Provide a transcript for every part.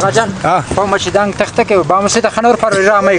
Rajan, kau masih dang tak ke? Bawa masih tak khanur par ramai.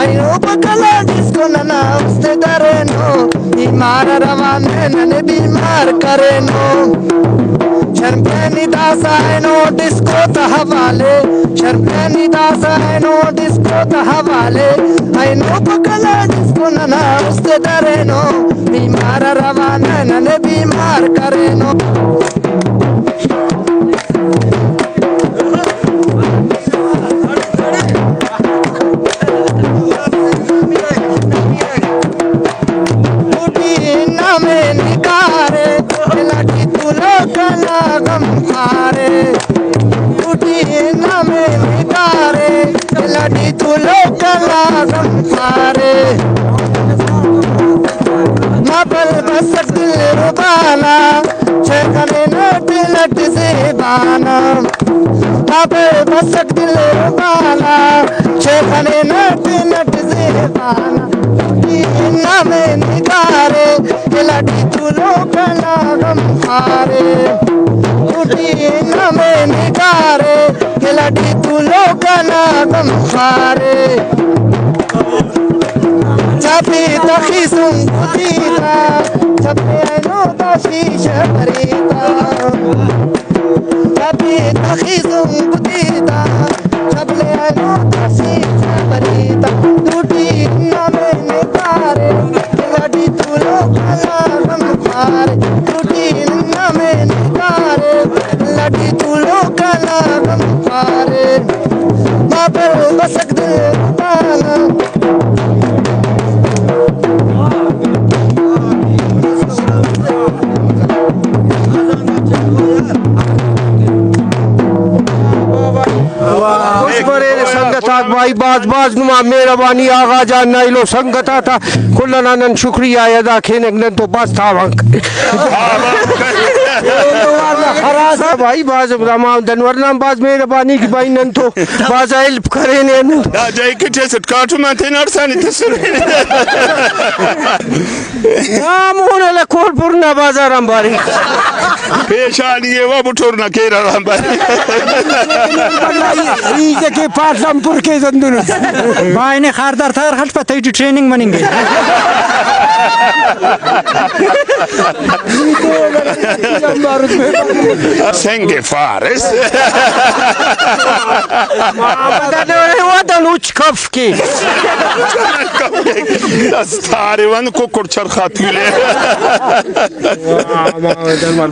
Aino bakala jisko nana uste dareno बीमार रवाने नने बीमार Carreno शर्मैनी दास आएनो disco हवाले शर्मैनी दास आएनो disco हवाले आइनो पकला disco नना उसे डरेनो बीमार रवाने नने बीमार करेनो लड़ी तू लोकला गंफारे मापल बसक दिल रुबाना छेकने नट लट से बाना मापल बसक दिल रुबाना छेकने नट लट से बाना ना में निकारे लड़ी तू लोकला गंफारे ना में निकारे लड़ी तू लोकला गंफारे छपी तखीसुम कुतीता छपे नो तशीश करीता छपी तखीसुम कुतीता छपले नो तशीश करीता टूटी नमे निकारे लड़ी तू लोकला गंफारे टूटी नमे निकारे लड़ी तू लोकला गंफारे मापे बसक दिल ताना संगत भाई बाज बाज नुमा मेहरबानी आगा जान नाइलो संगत था कुल्लनानन शुक्रिया अदा खेने तो बस था भाई बाज रामा दनवर नाम बाज मेहरबानी की भाई नन तो बाज हेल्प करे ने Da jai kiche set kaatu man te narsani tasure. नाम होने ले कोलपुर ना बाजार अंबारी Peshani ye wa butorna kera rambari. इजे के पाटलमपुर के जंदुन मायने खारदार था हट पता ही ट्रेनिंग बनेंगे Senge fares. वतन उच्च कफ की Das tare wan kokor charkhatule.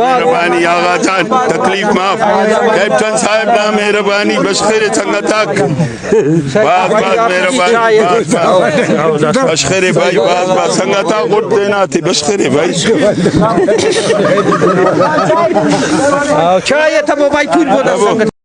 मेहरबानी आगा जान तकलीफ माफ कैप्टन साहब ना मेहरबानी बशखेर संगतक बात मेहरबानी बशखेर भाई बात संगता गुट देना थी बशखेर भाई चाय था वो भाई तू बोला